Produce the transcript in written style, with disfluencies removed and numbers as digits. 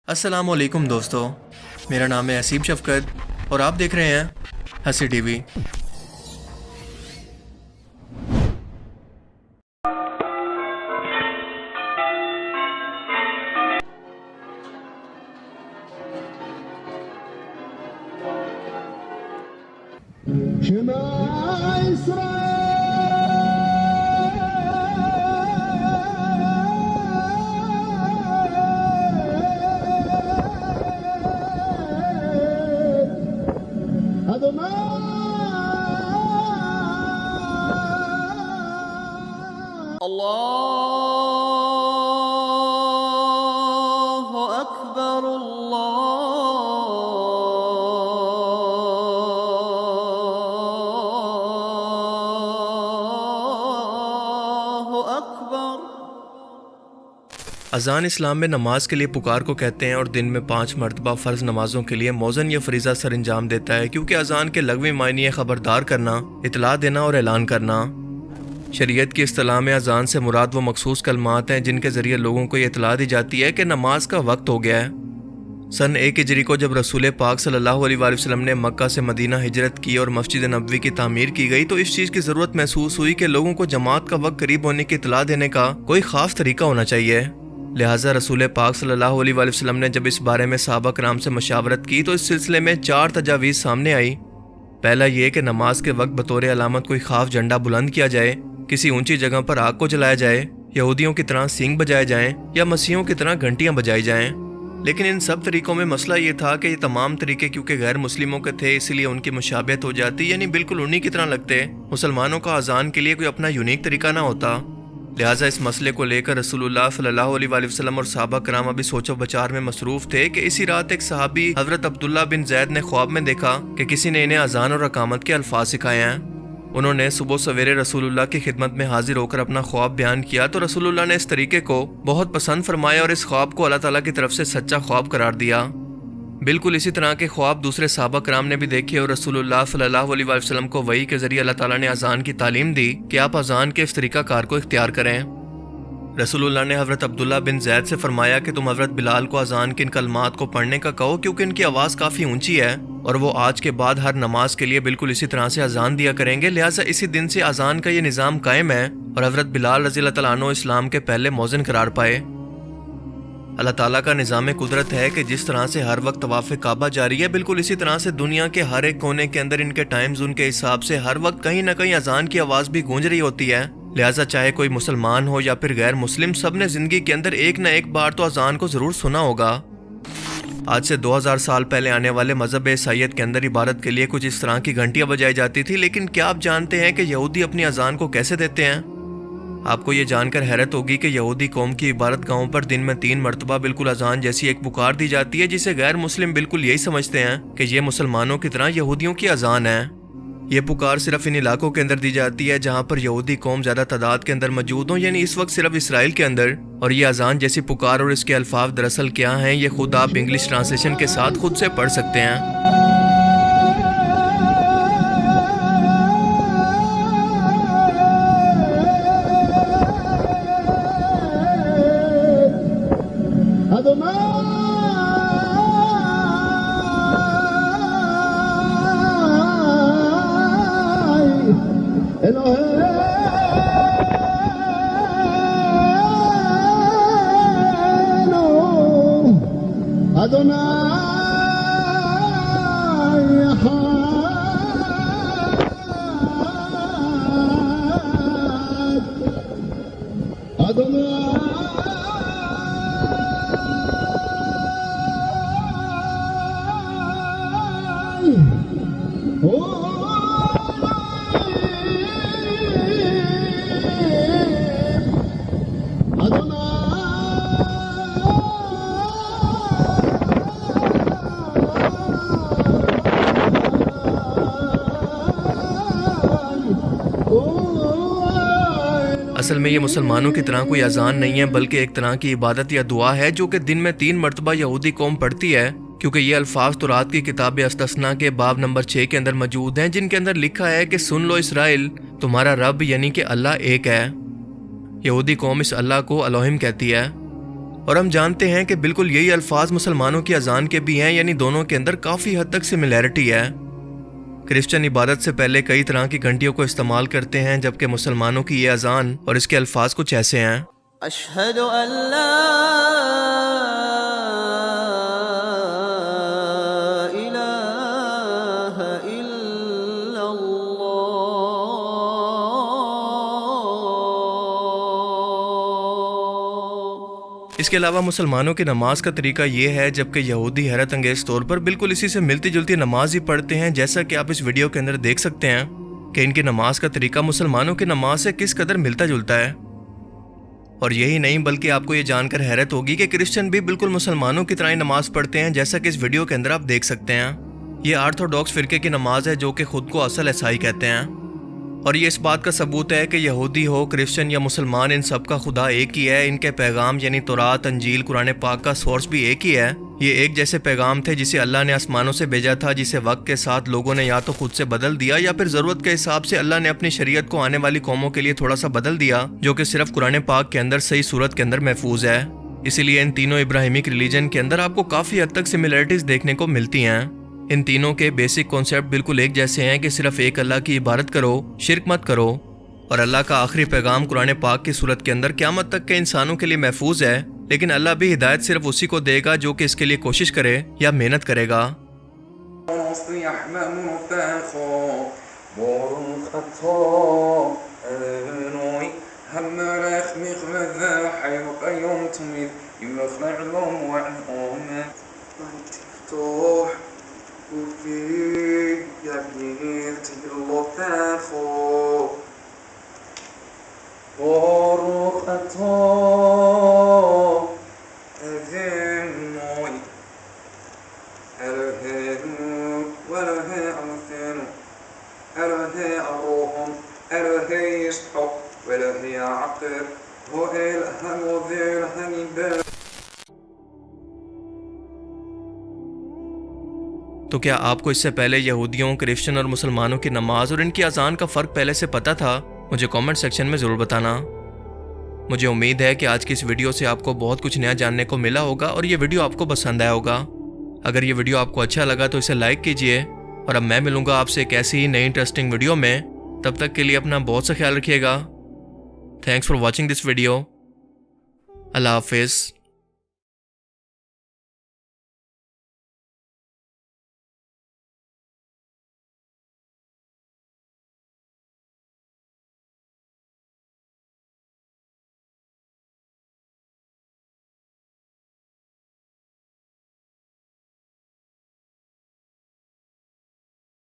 अस्सलामुअलैकुम दोस्तों, मेरा नाम है असीब शफकत और आप देख रहे हैं हंसी टीवी। अल्लाहु अकबर अल्लाहु अकबर। अज़ान इस्लाम में नमाज के लिए पुकार को कहते हैं और दिन में 5 मरतबा फ़र्ज़ नमाजों के लिए मौज़न या फरीज़ा सर अंजाम देता है, क्योंकि अज़ान के लग़वी मायने खबरदार करना, इतला देना और ऐलान करना। शरीयत की इस्तिलाह में अज़ान से मुराद वो मखसूस कलमात हैं जिनके ज़रिए लोगों को ये इतला दी जाती है कि नमाज का वक्त हो गया है। सन 1 हिजरी को जब रसूल पाक सल्लल्लाहु अलैहि वसल्लम ने मक्का से मदीना हिजरत की और मस्जिद नबवी की तामीर की गई, तो इस चीज़ की ज़रूरत महसूस हुई कि लोगों को जमात का वक्त करीब होने की इतला देने का कोई ख़ास तरीका होना चाहिए। लिहाजा रसूल पाक सल्लल्लाहु अलैहि वसल्लम ने जब इस बारे में सहाबा कराम से मशावरत की तो इस सिलसिले में 4 तजावीज़ सामने आई। पहला ये कि नमाज के वक्त बतौर अलामत कोई खास झंडा बुलंद किया जाए, किसी ऊंची जगह पर आग को जलाया जाए, यहूदियों की तरह सींग बजाए जाएं या मसीहों की तरह घंटियां बजाई जाएं। लेकिन इन सब तरीकों में मसला ये था कि ये तमाम तरीके क्योंकि गैर मुस्लिमों के थे, इसलिए उनकी मुशाबियत हो जाती, यानी बिल्कुल उन्हीं की तरह लगते। मुसलमानों का अजान के लिए कोई अपना यूनिक तरीका ना होता। लिहाजा इस मसले को लेकर रसूलुल्लाह सल्लल्लाहु अलैहि वसल्लम और सहाबा कराम अभी सोचो बचार में मसरूफ थे कि इसी रात एक सहाबी हजरत अब्दुल्ला बिन जैद ने ख्वाब में देखा कि किसी ने इन्हें अजान और अकामत के अल्फाज सिखाए हैं। उन्होंने सुबह सवेरे रसूलुल्लाह की खिदमत में हाजिर होकर अपना ख्वाब बयान किया तो रसूलुल्लाह ने इस तरीके को बहुत पसंद फरमाया और इस ख्वाब को अल्लाह ताला की तरफ से सच्चा ख्वाब करार दिया। बिल्कुल इसी तरह के ख्वाब दूसरे सहाबा कराम ने भी देखे और रसूलुल्लाह सल्लल्लाहु अलैहि वसल्लम को वही के जरिए अल्लाह ताला ने अजान की तालीम दी कि आप अजान के इस तरीक़ाकार को इख्तियार करें। रसूलुल्लाह ने हज़रत अब्दुल्ला बिन जैद से फरमाया कि तुम हज़रत बिलाल को अजान के इन कलमात को पढ़ने का कहो, क्योंकि इनकी आवाज़ काफ़ी ऊंची है और वो आज के बाद हर नमाज के लिए बिल्कुल इसी तरह से अजान दिया करेंगे। लिहाजा इसी दिन से अजान का ये निज़ाम कायम है और हज़रत बिलाल रज़ियल्लाहु तआला अन्हु इस्लाम के पहले मौज़िन करार पाए। अल्लाह ताला का निज़ाम कुदरत है कि जिस तरह से हर वक्त तवाफ़ काबा जारी है, बिल्कुल इसी तरह से दुनिया के हर एक कोने के अंदर इनके टाइम जोन के हिसाब से हर वक्त कहीं ना कहीं अजान की आवाज़ भी गूंज रही होती है। लिहाजा चाहे कोई मुसलमान हो या फिर गैर मुस्लिम, सब ने जिंदगी के अंदर एक न एक बार तो अजान को जरूर सुना होगा। आज से 2000 साल पहले आने वाले मजहब ईसाईयत के अंदर इबादत के लिए कुछ इस तरह की घंटियां बजाई जाती थी, लेकिन क्या आप जानते हैं कि यहूदी अपनी अजान को कैसे देते हैं? आपको ये जानकर हैरत होगी कि यहूदी कौम की इबादत गाहों पर दिन में 3 मरतबा बिल्कुल अजान जैसी एक पुकार दी जाती है, जिसे गैर मुस्लिम बिल्कुल यही समझते हैं कि ये मुसलमानों की तरह यहूदियों की अजान है। ये पुकार सिर्फ इन इलाकों के अंदर दी जाती है जहाँ पर यहूदी कौम ज्यादा तादाद के अंदर मौजूद हो, यानी इस वक्त सिर्फ इसराइल के अंदर। और ये अजान जैसी पुकार और इसके अल्फाज दरअसल क्या हैं, ये खुद आप इंग्लिश ट्रांसलेशन के साथ खुद से पढ़ सकते हैं। असल में ये मुसलमानों की तरह कोई अजान नहीं है, बल्कि एक तरह की इबादत या दुआ है जो कि दिन में 3 मरतबा यहूदी कौम पढ़ती है, क्योंकि ये अल्फाज तौरात की किताब अस्तस्ना के बाब नंबर 6 के अंदर मौजूद हैं, जिनके अंदर लिखा है कि सुन लो इसराइल, तुम्हारा रब यानी कि अल्लाह एक है। यहूदी कौम इस अल्लाह को अलोहिम कहती है। और हम जानते हैं कि बिल्कुल यही अल्फाज मुसलमानों की अजान के भी हैं, यानी दोनों के अंदर काफ़ी हद तक सिमिलैरिटी है। क्रिश्चियन इबादत से पहले कई तरह की घंटियों को इस्तेमाल करते हैं, जबकि मुसलमानों की ये अजान और इसके अल्फाज कुछ ऐसे हैं। अशहदु अल्ला इलाहा इल्लल्लाह। इसके अलावा मुसलमानों की नमाज का तरीका ये है, जबकि यहूदी हैरत अंगेज तौर पर बिल्कुल इसी से मिलती जुलती नमाज ही पढ़ते हैं। जैसा कि आप इस वीडियो के अंदर देख सकते हैं कि इनकी नमाज का तरीका मुसलमानों की नमाज से किस कदर मिलता जुलता है। और यही नहीं, बल्कि आपको ये जानकर हैरत होगी कि क्रिश्चियन भी बिल्कुल मुसलमानों की तरह ही नमाज पढ़ते हैं, जैसा कि इस वीडियो के अंदर आप देख सकते हैं। ये ऑर्थोडॉक्स फिरके की नमाज है, जो कि खुद को असल ईसाई कहते हैं। और ये इस बात का सबूत है कि यहूदी हो, क्रिश्चियन या मुसलमान, इन सब का खुदा एक ही है। इनके पैगाम यानी तौरात, अंजील, कुरान पाक का सोर्स भी एक ही है। ये एक जैसे पैगाम थे जिसे अल्लाह ने आसमानों से भेजा था, जिसे वक्त के साथ लोगों ने या तो खुद से बदल दिया या फिर ज़रूरत के हिसाब से अल्लाह ने अपनी शरीयत को आने वाली कौमों के लिए थोड़ा सा बदल दिया, जो कि सिर्फ कुरान पाक के अंदर सही सूरत के अंदर महफूज है। इसीलिए इन तीनों इब्राहिमिक रिलीजन के अंदर आपको काफ़ी हद तक सिमिलरिटीज़ देखने को मिलती हैं। इन तीनों के बेसिक कॉन्सेप्ट बिल्कुल एक जैसे हैं कि सिर्फ एक अल्लाह की इबादत करो, शिरक मत करो। और अल्लाह का आखिरी पैगाम कुरान पाक की सूरत के अंदर क़यामत तक के इंसानों के लिए महफूज है, लेकिन अल्लाह भी हिदायत सिर्फ उसी को देगा जो कि इसके लिए कोशिश करे या मेहनत करेगा। तो क्या आपको इससे पहले यहूदियों, क्रिश्चियन और मुसलमानों की नमाज और इनकी अजान का फ़र्क पहले से पता था? मुझे कमेंट सेक्शन में ज़रूर बताना। मुझे उम्मीद है कि आज की इस वीडियो से आपको बहुत कुछ नया जानने को मिला होगा और ये वीडियो आपको पसंद आया होगा। अगर ये वीडियो आपको अच्छा लगा तो इसे लाइक कीजिए, और अब मैं मिलूंगा आपसे एक ऐसी ही नई इंटरेस्टिंग वीडियो में। तब तक के लिए अपना बहुत सा ख्याल रखिएगा। Thanks for watching this video. अल्लाह हाफिज़।